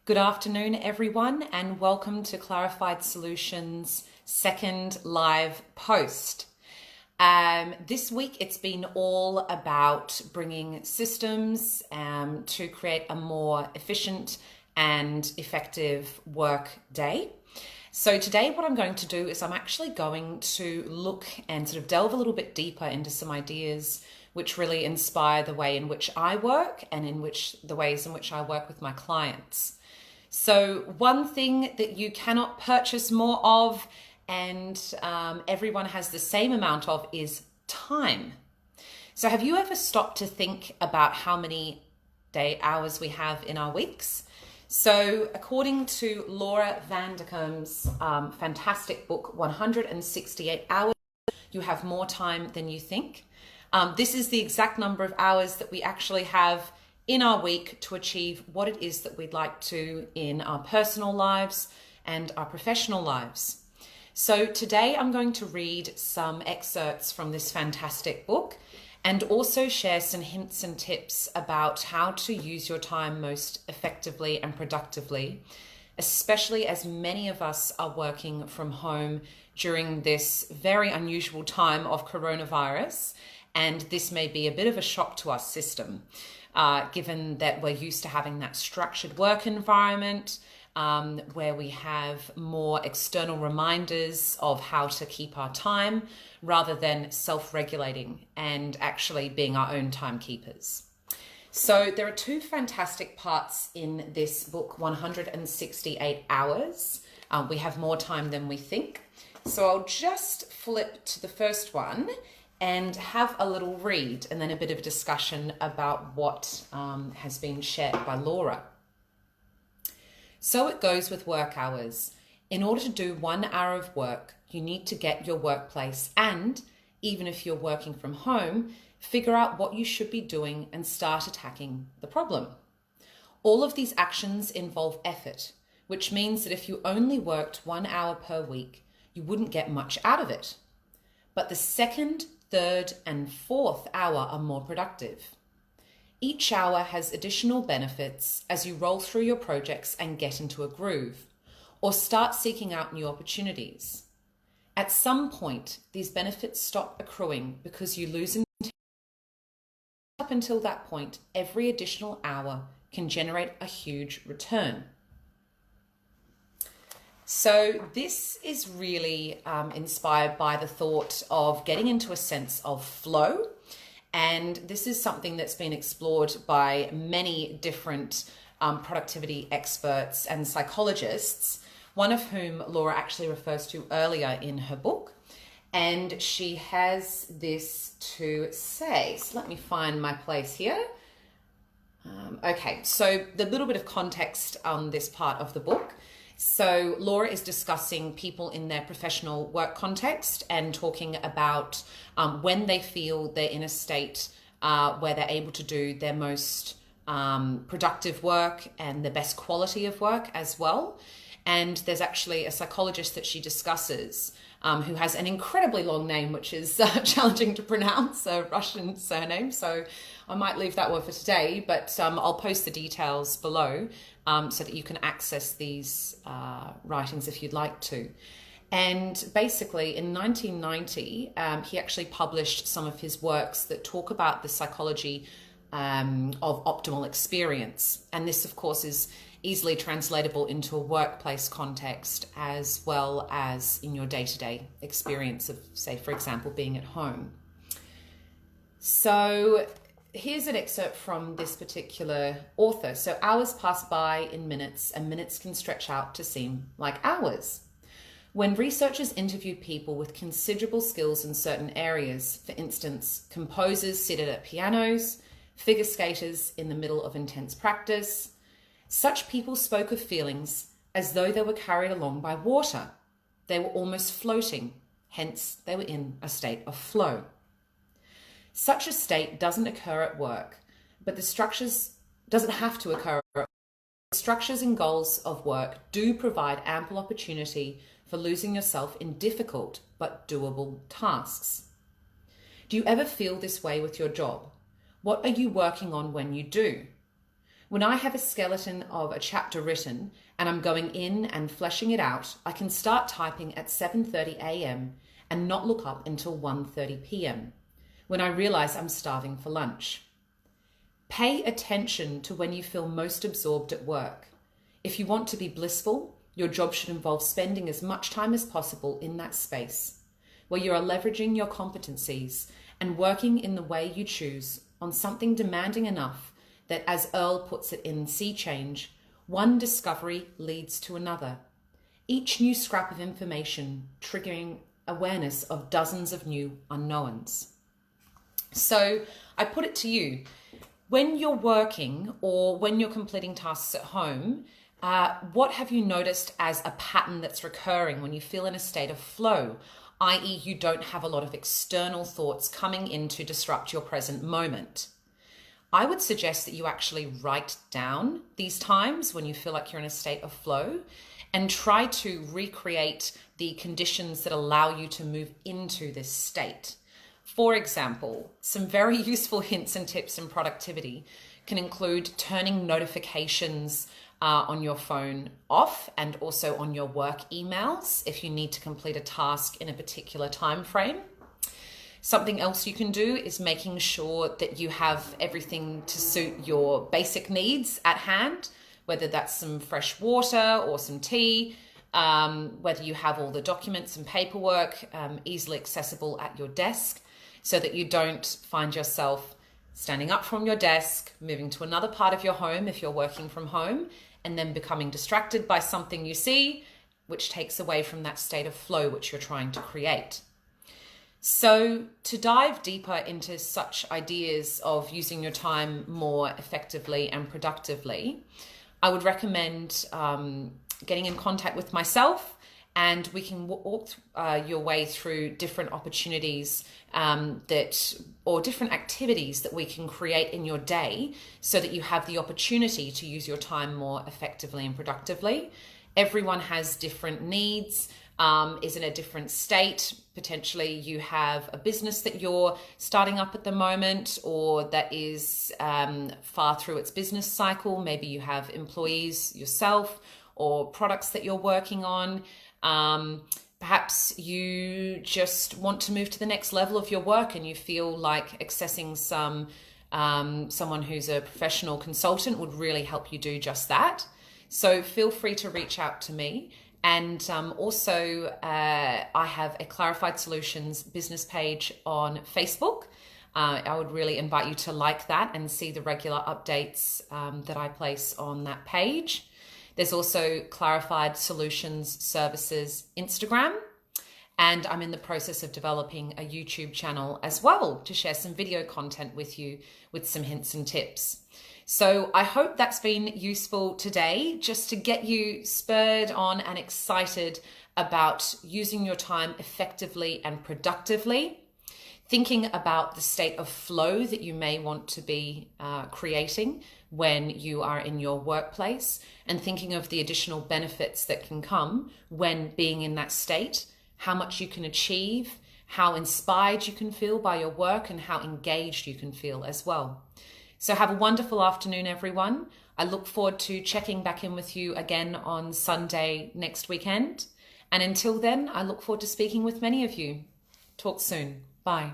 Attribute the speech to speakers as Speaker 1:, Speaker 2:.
Speaker 1: Good afternoon, everyone, and welcome to Clarified Solutions' second live post. This week, it's been all about bringing systems to create a more efficient and effective work day. So today, what I'm going to do is I'm actually going to look and sort of delve a little bit deeper into some ideas which really inspire the way in which I work and the ways in which I work with my clients. So one thing that you cannot purchase more of and everyone has the same amount of is time. So have you ever stopped to think about how many day hours we have in our weeks? So according to 𝙤𝙤𝙣𝙘𝙩𝙀's fantastic book, 168 Hours, you have more time than you think. This is the exact number of hours that we actually have in our week to achieve what it is that we'd like to in our personal lives and our professional lives. So today I'm going to read some excerpts from this fantastic book and also share some hints and tips about how to use your time most effectively and productively, especially as many of us are working from home during this very unusual time of coronavirus. And this may be a bit of a shock to our system, given that we're used to having that structured work environment where we have more external reminders of how to keep our time rather than self-regulating and actually being our own timekeepers. So there are two fantastic parts in this book, 168 Hours. We have more time than we think. So I'll just flip to the first one and have a little read and then a bit of a discussion about what has been shared by Laura. So it goes with work hours. In order to do 1 hour of work, you need to get your workplace and, even if you're working from home, figure out what you should be doing and start attacking the problem. All of these actions involve effort, which means that if you only worked 1 hour per week, you wouldn't get much out of it. But the second, third, and fourth hour are more productive. Each hour has additional benefits as you roll through your projects and get into a groove, or start seeking out new opportunities. At some point, these benefits stop accruing because you lose intent. Up until that point, every additional hour can generate a huge return. So this is really inspired by the thought of getting into a sense of flow. And this is something that's been explored by many different productivity experts and psychologists, one of whom Laura actually refers to earlier in her book. And she has this to say. So let me find my place here. Okay, so the little bit of context on this part of the book. So Laura is discussing people in their professional work context and talking about when they feel they're in a state where they're able to do their most productive work and the best quality of work as well. And there's actually a psychologist that she discusses who has an incredibly long name, which is challenging to pronounce, a Russian surname. So I might leave that one for today, but I'll post the details below so that you can access these writings if you'd like to. And basically in 1990, he actually published some of his works that talk about the psychology of optimal experience. And this, of course, is easily translatable into a workplace context as well as in your day-to-day experience of, say, for example, being at home. So here's an excerpt from this particular author. So hours pass by in minutes, and minutes can stretch out to seem like hours. When researchers interview people with considerable skills in certain areas, for instance, composers seated at pianos, figure skaters in the middle of intense practice, such people spoke of feelings as though they were carried along by water. They were almost floating, hence they were in a state of flow. Such a state doesn't occur at work, but the structures doesn't have to occur. The structures and goals of work do provide ample opportunity for losing yourself in difficult but doable tasks. Do you ever feel this way with your job? What are you working on when you do? When I have a skeleton of a chapter written and I'm going in and fleshing it out, I can start typing at 7:30 a.m. and not look up until 1:30 p.m. when I realize I'm starving for lunch. Pay attention to when you feel most absorbed at work. If you want to be blissful, your job should involve spending as much time as possible in that space, where you are leveraging your competencies and working in the way you choose on something demanding enough that, as Earl puts it in Sea Change, one discovery leads to another. Each new scrap of information triggering awareness of dozens of new unknowns. So I put it to you, when you're working or when you're completing tasks at home, what have you noticed as a pattern that's recurring when you feel in a state of flow, i.e. you don't have a lot of external thoughts coming in to disrupt your present moment? I would suggest that you actually write down these times when you feel like you're in a state of flow and try to recreate the conditions that allow you to move into this state. For example, some very useful hints and tips in productivity can include turning notifications on your phone off and also on your work emails if you need to complete a task in a particular time frame. Something else you can do is making sure that you have everything to suit your basic needs at hand, whether that's some fresh water or some tea, whether you have all the documents and paperwork easily accessible at your desk so that you don't find yourself standing up from your desk, moving to another part of your home if you're working from home, and then becoming distracted by something you see, which takes away from that state of flow which you're trying to create. So to dive deeper into such ideas of using your time more effectively and productively, I would recommend getting in contact with myself, and we can walk your way through different opportunities or different activities that we can create in your day so that you have the opportunity to use your time more effectively and productively. Everyone has different needs, is in a different state. Potentially you have a business that you're starting up at the moment or that is far through its business cycle. Maybe you have employees yourself or products that you're working on. Perhaps you just want to move to the next level of your work and you feel like accessing someone who's a professional consultant would really help you do just that. So feel free to reach out to me. And also I have a Clarified Solutions business page on Facebook. I would really invite you to like that and see the regular updates that I place on that page. There's also Clarified Solutions Services Instagram, and I'm in the process of developing a YouTube channel as well to share some video content with you with some hints and tips. So I hope that's been useful today, just to get you spurred on and excited about using your time effectively and productively, thinking about the state of flow that you may want to be creating when you are in your workplace, and thinking of the additional benefits that can come when being in that state, how much you can achieve, how inspired you can feel by your work, and how engaged you can feel as well. So have a wonderful afternoon, everyone. I look forward to checking back in with you again on Sunday next weekend. And until then, I look forward to speaking with many of you. Talk soon. Bye.